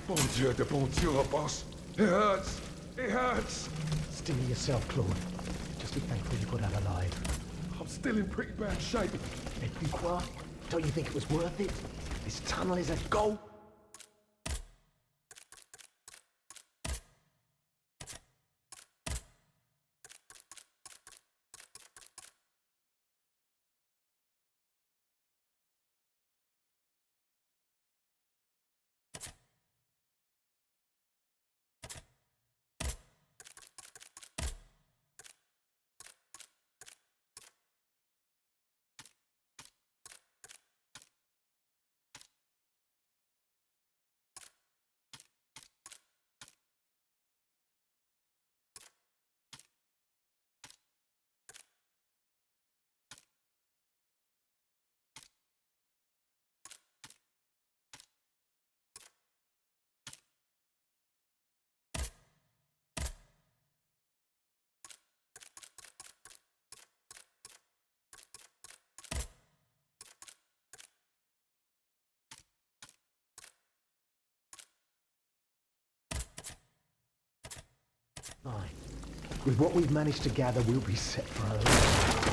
Bon Dieu, boss. It hurts. It hurts. Steal yourself, Claude. Just be thankful you got out alive. I'm still in pretty bad shape. Et puis quoi? Don't you think it was worth it? This tunnel is a goal. Fine. With what we've managed to gather, we'll be set for a life.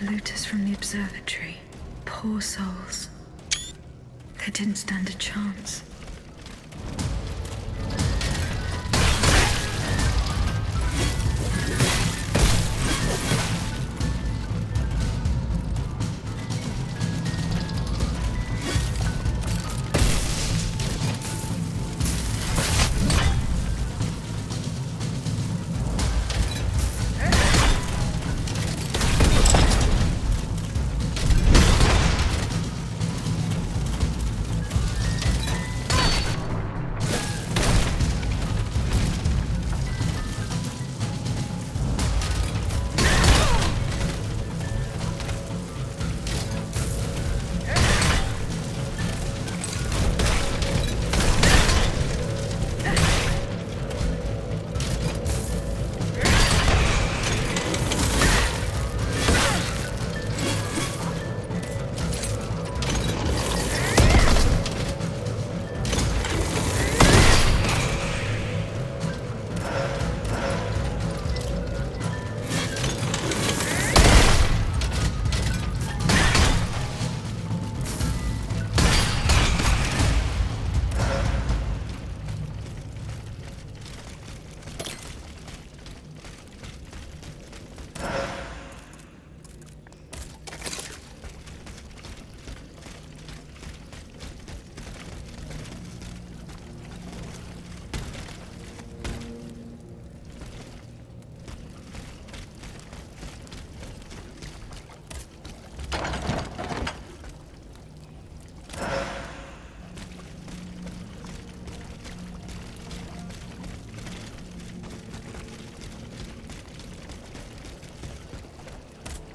Looters from the observatory. Poor souls. They didn't stand a chance.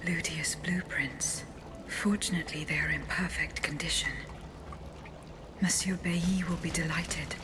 Ludius blueprints. Fortunately, they are in perfect condition. Monsieur Bailly will be delighted.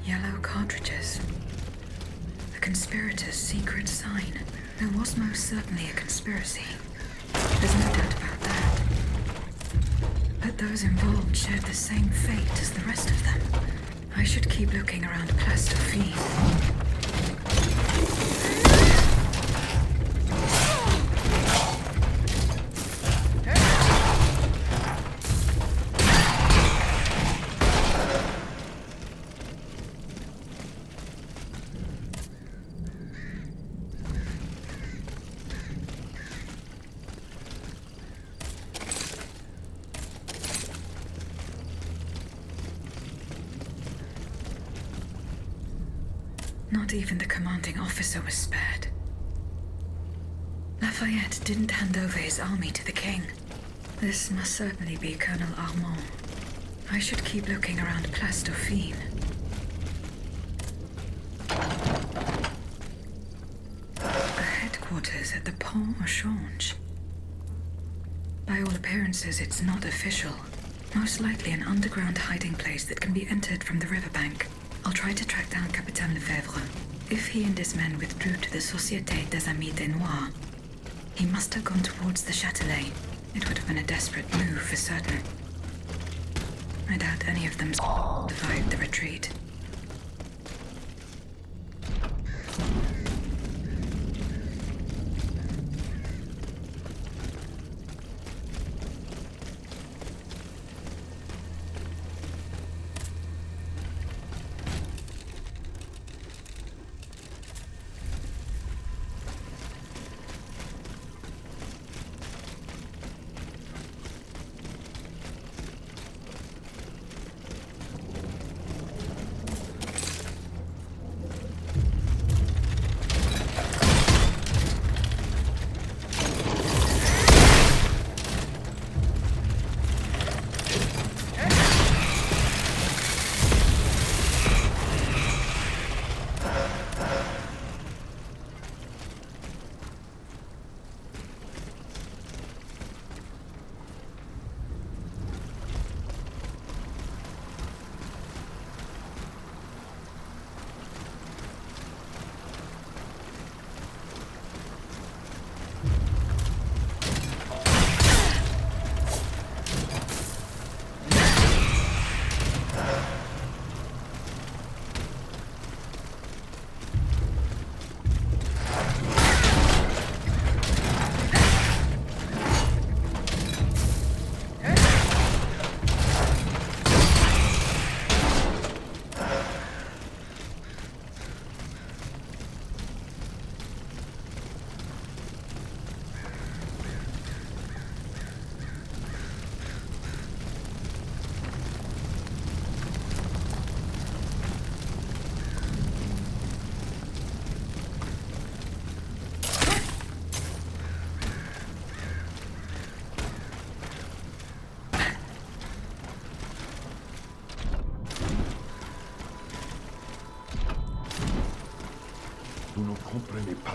Yellow cartridges. The conspirators' secret sign. There was most certainly a conspiracy. There's no doubt about that. But those involved shared the same fate as the rest of them. I should keep looking around Place Dauphine. Not even the commanding officer was spared. Lafayette didn't hand over his army to the king. This must certainly be Colonel Armand. I should keep looking around Place Dauphine. A headquarters at the Pont au Change. By all appearances, it's not official. Most likely an underground hiding place that can be entered from the riverbank. I'll try to track down Capitaine Lefebvre. If he and his men withdrew to the Société des Amis des Noirs, he must have gone towards the Châtelet. It would have been a desperate move for certain. I doubt any of them survived the retreat. Vous ne comprenez pas.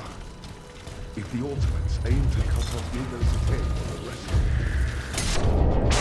If the Ultimates aim to cut off Ego's head for the rest of it.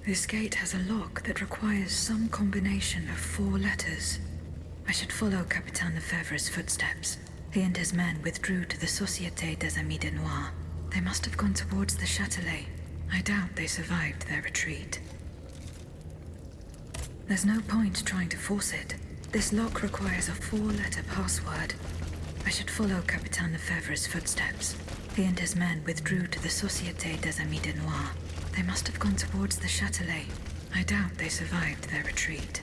This gate has a lock that requires some combination of 4 letters. I should follow Capitaine Lefebvre's footsteps. He and his men withdrew to the Société des Amis de Noir. They must have gone towards the Châtelet. I doubt they survived their retreat. There's no point trying to force it. This lock requires a 4-letter password. I should follow Capitaine Lefebvre's footsteps. He and his men withdrew to the Société des Amis de Noir. They must have gone towards the Châtelet. I doubt they survived their retreat.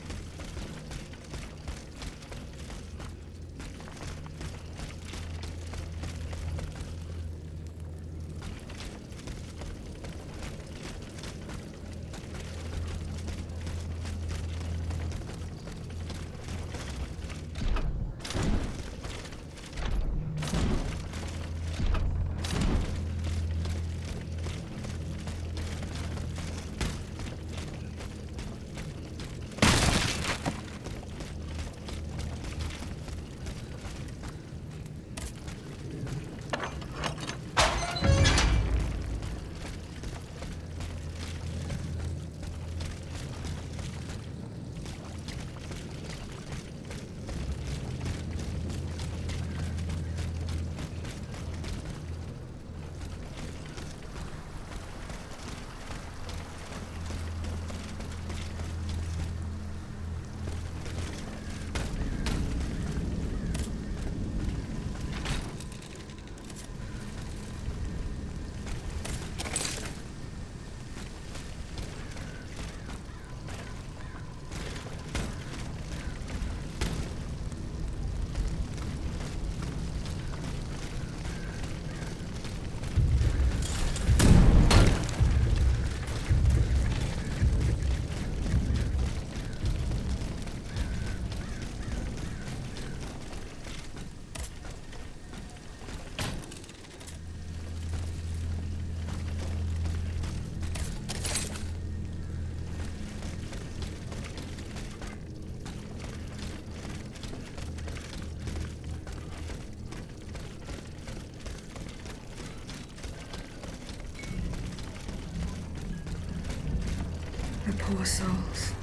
The poor souls.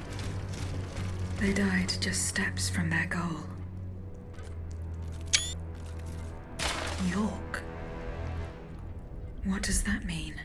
They died just steps from their goal. York? What does that mean?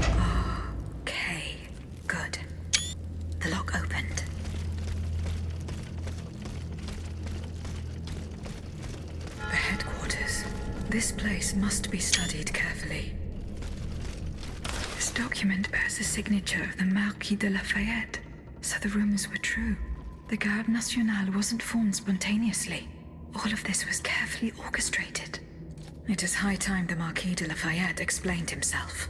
Y-O-R-K. Good. The lock opened. The headquarters. This place must be studied carefully. This document bears the signature of the Marquis de Lafayette, so the rumors were true. The Garde Nationale wasn't formed spontaneously. All of this was carefully orchestrated. It is high time the Marquis de Lafayette explained himself.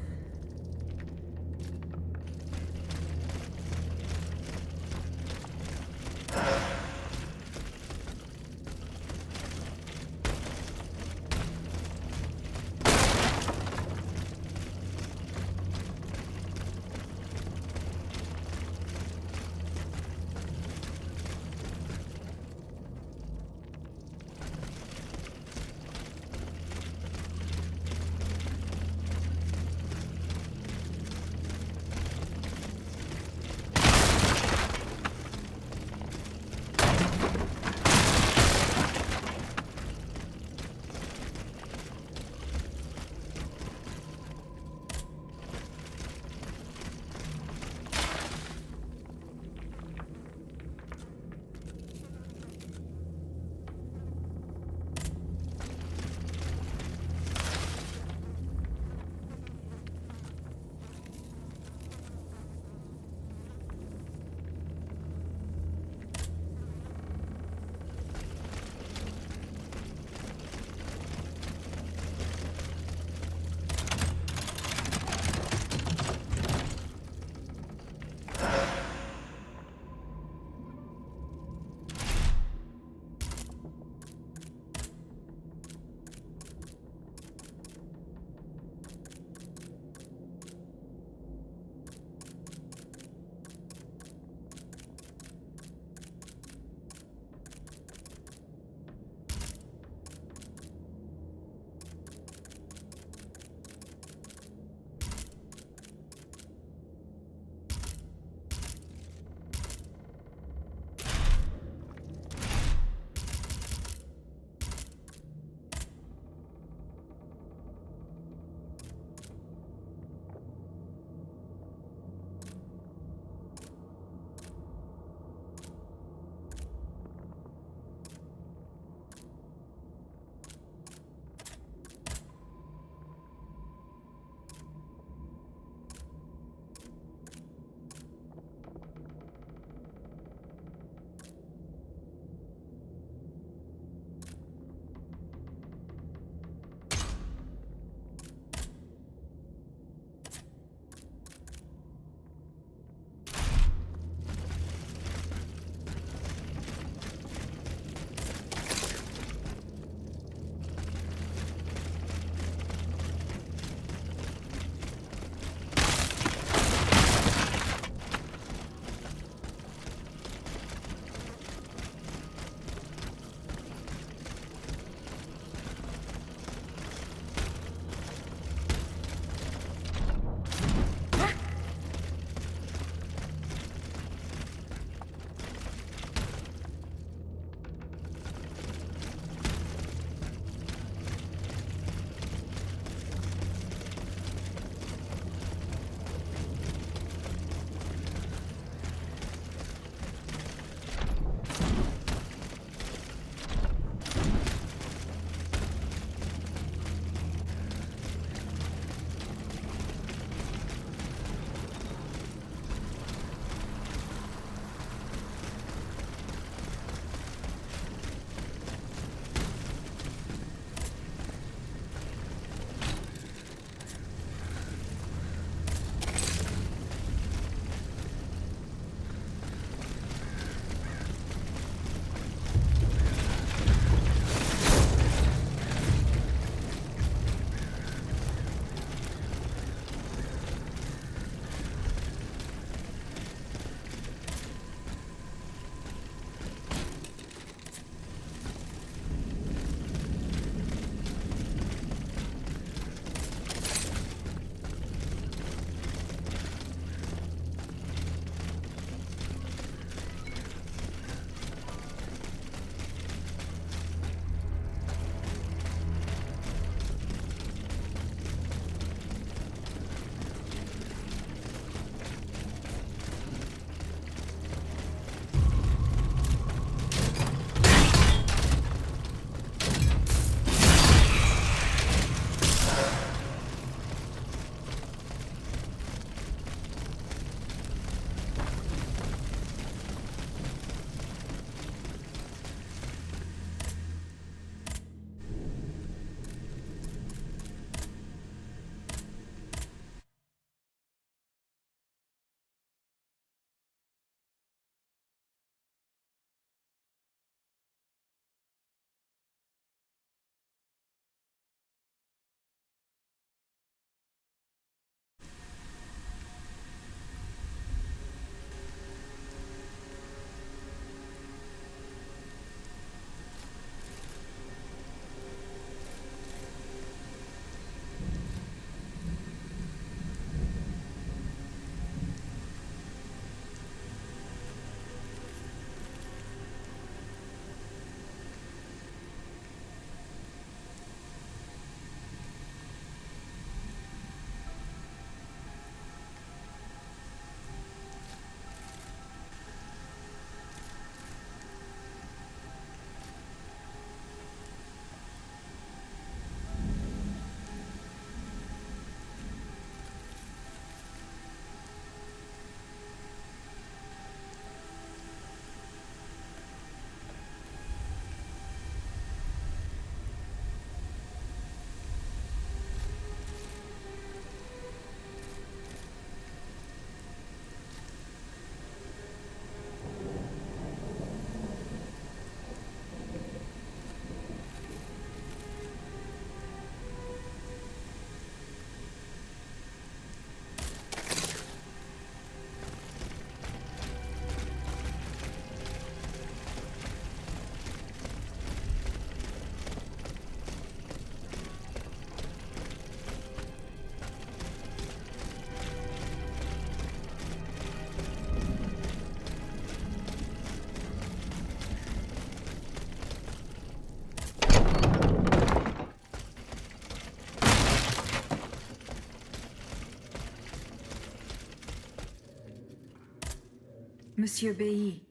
Monsieur Bailly.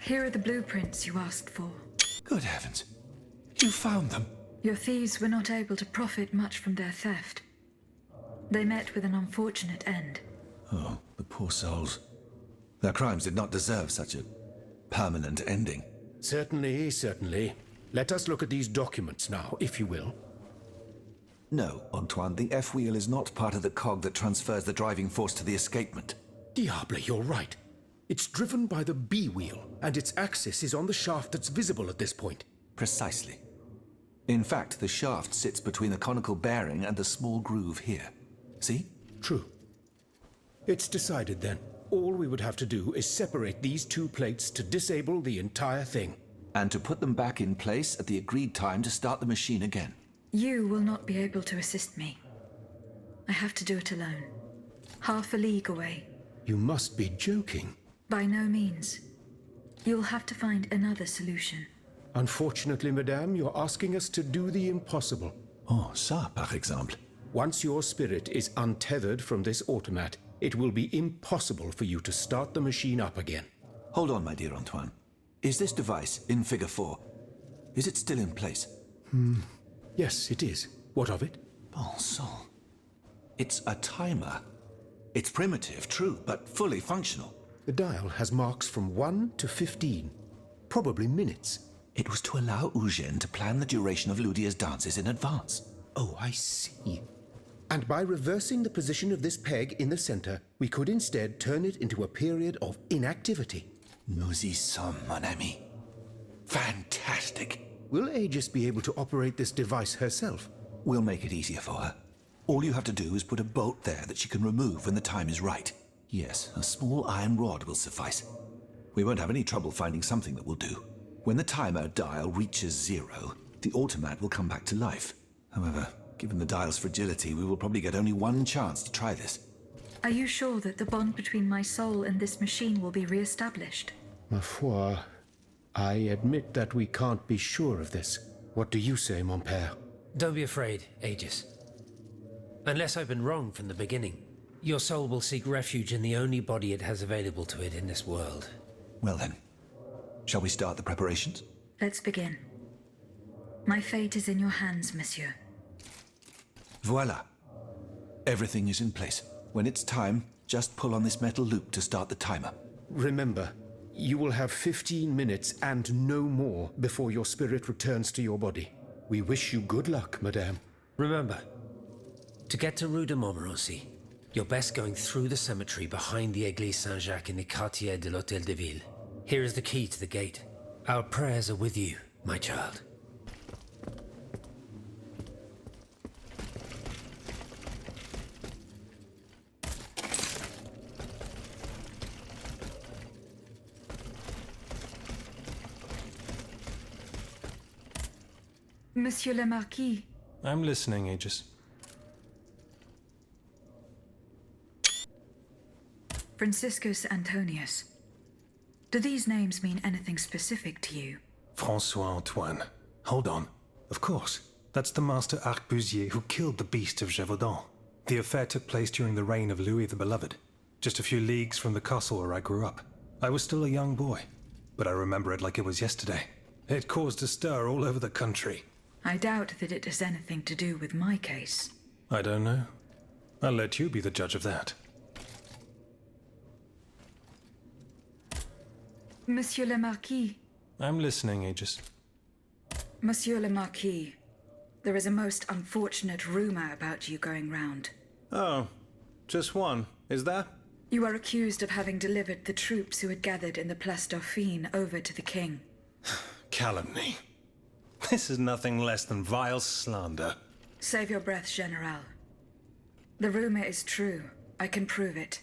Here are the blueprints you asked for. Good heavens. You found them? Your thieves were not able to profit much from their theft. They met with an unfortunate end. Oh, the poor souls. Their crimes did not deserve such a permanent ending. Certainly, certainly. Let us look at these documents now, if you will. No, Antoine, the F-wheel is not part of the cog that transfers the driving force to the escapement. Diable, you're right. It's driven by the B-wheel, and its axis is on the shaft that's visible at this point. Precisely. In fact, the shaft sits between the conical bearing and the small groove here. See? True. It's decided then. All we would have to do is separate these two plates to disable the entire thing. And to put them back in place at the agreed time to start the machine again. You will not be able to assist me. I have to do it alone. Half a league away. You must be joking. By no means. You'll have to find another solution. Unfortunately, madame, you're asking us to do the impossible. Oh, ça, par exemple. Once your spirit is untethered from this automat, it will be impossible for you to start the machine up again. Hold on, my dear Antoine. Is this device in Figure 4? Is it still in place? Yes, it is. What of it? Bon sang. It's a timer. It's primitive, true, but fully functional. The dial has marks from 1 to 15. Probably minutes. It was to allow Eugène to plan the duration of Ludia's dances in advance. Oh, I see. And by reversing the position of this peg in the center, we could instead turn it into a period of inactivity. Nous y sommes, mon ami. Fantastic. Will Aegis be able to operate this device herself? We'll make it easier for her. All you have to do is put a bolt there that she can remove when the time is right. Yes, a small iron rod will suffice. We won't have any trouble finding something that will do. When the timer dial reaches 0, the automat will come back to life. However, given the dial's fragility, we will probably get only one chance to try this. Are you sure that the bond between my soul and this machine will be re-established? Ma foi, I admit that we can't be sure of this. What do you say, mon père? Don't be afraid, Aegis. Unless I've been wrong from the beginning, your soul will seek refuge in the only body it has available to it in this world. Well then, shall we start the preparations? Let's begin. My fate is in your hands, monsieur. Voila. Everything is in place. When it's time, just pull on this metal loop to start the timer. Remember, you will have 15 minutes and no more before your spirit returns to your body. We wish you good luck, madame. Remember, to get to Rue de Montmorency, you're best going through the cemetery behind the Église Saint-Jacques in the Quartier de l'Hôtel de Ville. Here is the key to the gate. Our prayers are with you, my child. Monsieur le Marquis. I'm listening, Aegis. Franciscus Antonius. Do these names mean anything specific to you? François Antoine. Hold on. Of course. That's the master arquebusier who killed the beast of Gévaudan. The affair took place during the reign of Louis the Beloved, just a few leagues from the castle where I grew up. I was still a young boy, but I remember it like it was yesterday. It caused a stir all over the country. I doubt that it has anything to do with my case. I don't know. I'll let you be the judge of that. Monsieur le Marquis. I'm listening, Aegis. Monsieur le Marquis, there is a most unfortunate rumor about you going round. Oh, just one, is that? You are accused of having delivered the troops who had gathered in the Place Dauphine over to the king. Calumny. This is nothing less than vile slander. Save your breath, General. The rumor is true. I can prove it.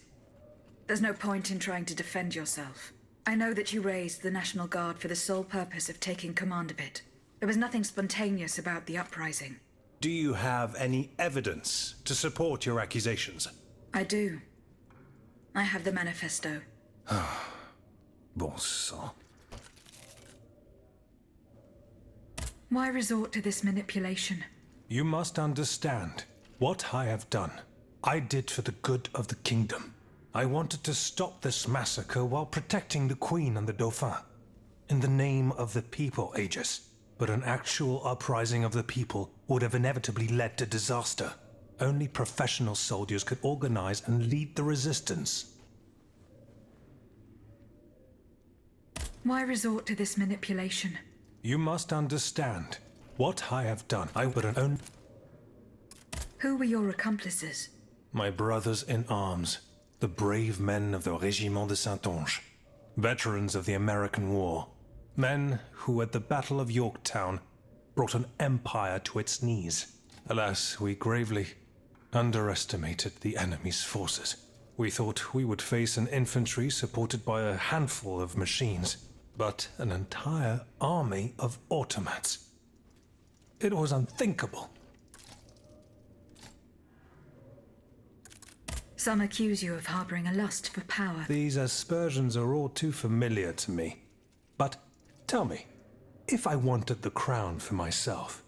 There's no point in trying to defend yourself. I know that you raised the National Guard for the sole purpose of taking command of it. There was nothing spontaneous about the uprising. Do you have any evidence to support your accusations? I do. I have the manifesto. Bon sang. Why resort to this manipulation? You must understand what I have done. I did for the good of the kingdom. I wanted to stop this massacre while protecting the Queen and the Dauphin. In the name of the people, Aegis. But an actual uprising of the people would have inevitably led to disaster. Only professional soldiers could organize and lead the resistance. Why resort to this manipulation? You must understand. What I have done, I would own. Who were your accomplices? My brothers in arms. The brave men of the Régiment de Saintonge. Veterans of the American War. Men who at the Battle of Yorktown brought an empire to its knees. Alas, we gravely underestimated the enemy's forces. We thought we would face an infantry supported by a handful of machines, but an entire army of automats. It was unthinkable. Some accuse you of harboring a lust for power. These aspersions are all too familiar to me. But tell me, if I wanted the crown for myself,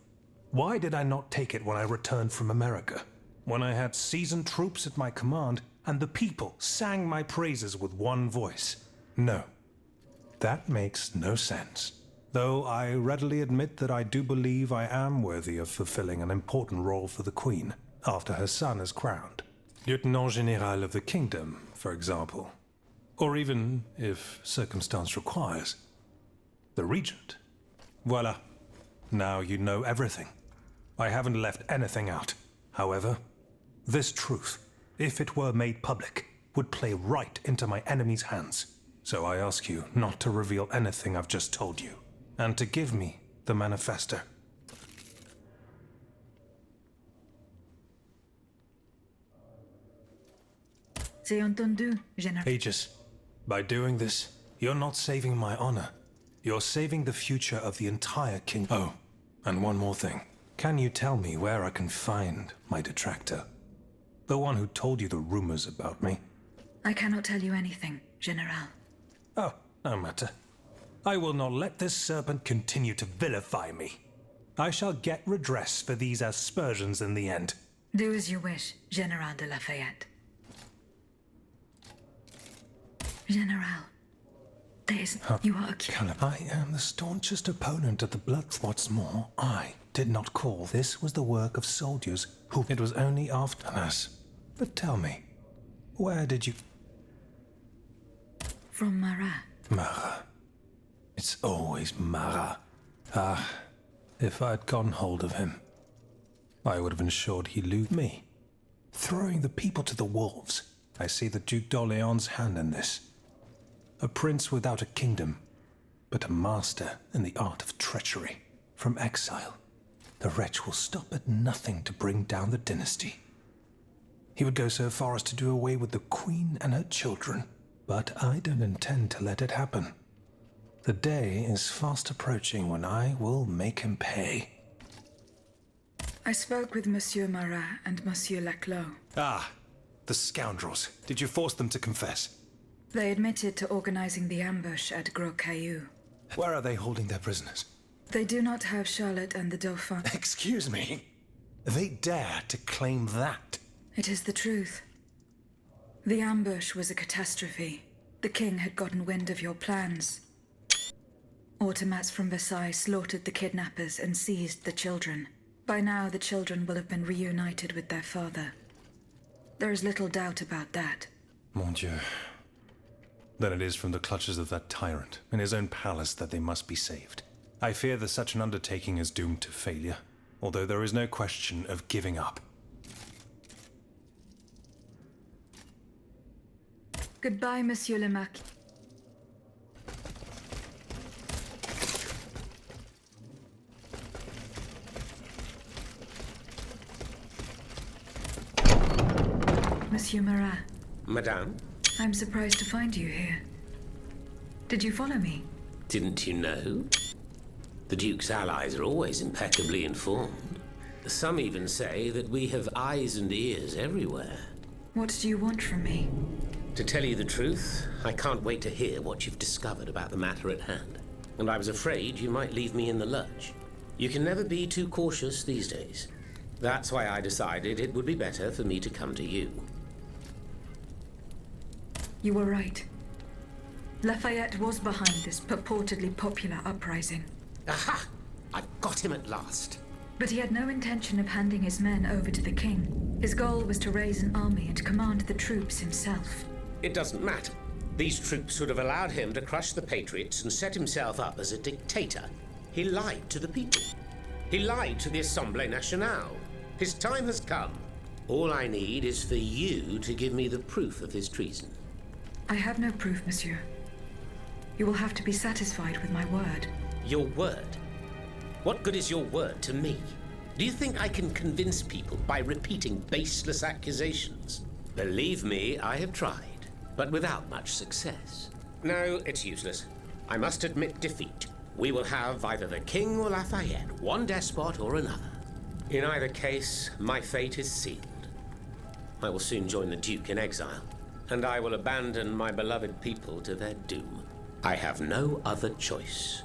why did I not take it when I returned from America? When I had seasoned troops at my command, and the people sang my praises with one voice? No. That makes no sense. Though I readily admit that I do believe I am worthy of fulfilling an important role for the Queen, after her son is crowned. Lieutenant General of the Kingdom, for example. Or even, if circumstance requires, the Regent. Voila. Now you know everything. I haven't left anything out. However, this truth, if it were made public, would play right into my enemy's hands. So I ask you not to reveal anything I've just told you, and to give me the manifesto. C'est entendu, General. Aegis, by doing this, you're not saving my honor. You're saving the future of the entire kingdom. Oh, and one more thing. Can you tell me where I can find my detractor? The one who told you the rumors about me? I cannot tell you anything, General. Oh, no matter. I will not let this serpent continue to vilify me. I shall get redress for these aspersions in the end. Do as you wish, General de Lafayette. General, there is... You are accused. I am the staunchest opponent of the blood. What's more, I did not call. This was the work of soldiers who... It was only after us. But tell me, where did you... From Marat. Marat. It's always Marat. Ah, if I'd gotten hold of him, I would have ensured he'd lose me. Throwing the people to the wolves. I see the Duc d'Orléans' hand in this. A prince without a kingdom, but a master in the art of treachery. From exile, the wretch will stop at nothing to bring down the dynasty. He would go so far as to do away with the Queen and her children. But I don't intend to let it happen. The day is fast approaching when I will make him pay. I spoke with Monsieur Marat and Monsieur Laclos. Ah, the scoundrels. Did you force them to confess? They admitted to organizing the ambush at Gros Caillou. Where are they holding their prisoners? They do not have Charlotte and the Dauphin. Excuse me? They dare to claim that? It is the truth. The ambush was a catastrophe. The king had gotten wind of your plans. Automats from Versailles slaughtered the kidnappers and seized the children. By now, the children will have been reunited with their father. There is little doubt about that. Mon Dieu. Then it is from the clutches of that tyrant in his own palace that they must be saved. I fear that such an undertaking is doomed to failure, although there is no question of giving up. Goodbye, Monsieur le Marquis. Monsieur Marat. Madame? I'm surprised to find you here. Did you follow me? Didn't you know? The Duke's allies are always impeccably informed. Some even say that we have eyes and ears everywhere. What do you want from me? To tell you the truth, I can't wait to hear what you've discovered about the matter at hand. And I was afraid you might leave me in the lurch. You can never be too cautious these days. That's why I decided it would be better for me to come to you. You were right. Lafayette was behind this purportedly popular uprising. Aha! I've got him at last. But he had no intention of handing his men over to the king. His goal was to raise an army and command the troops himself. It doesn't matter. These troops would have allowed him to crush the Patriots and set himself up as a dictator. He lied to the people. He lied to the Assemblée Nationale. His time has come. All I need is for you to give me the proof of his treason. I have no proof, monsieur. You will have to be satisfied with my word. Your word? What good is your word to me? Do you think I can convince people by repeating baseless accusations? Believe me, I have tried, but without much success. No, it's useless. I must admit defeat. We will have either the King or Lafayette, one despot or another. In either case, my fate is sealed. I will soon join the Duke in exile, and I will abandon my beloved people to their doom. I have no other choice.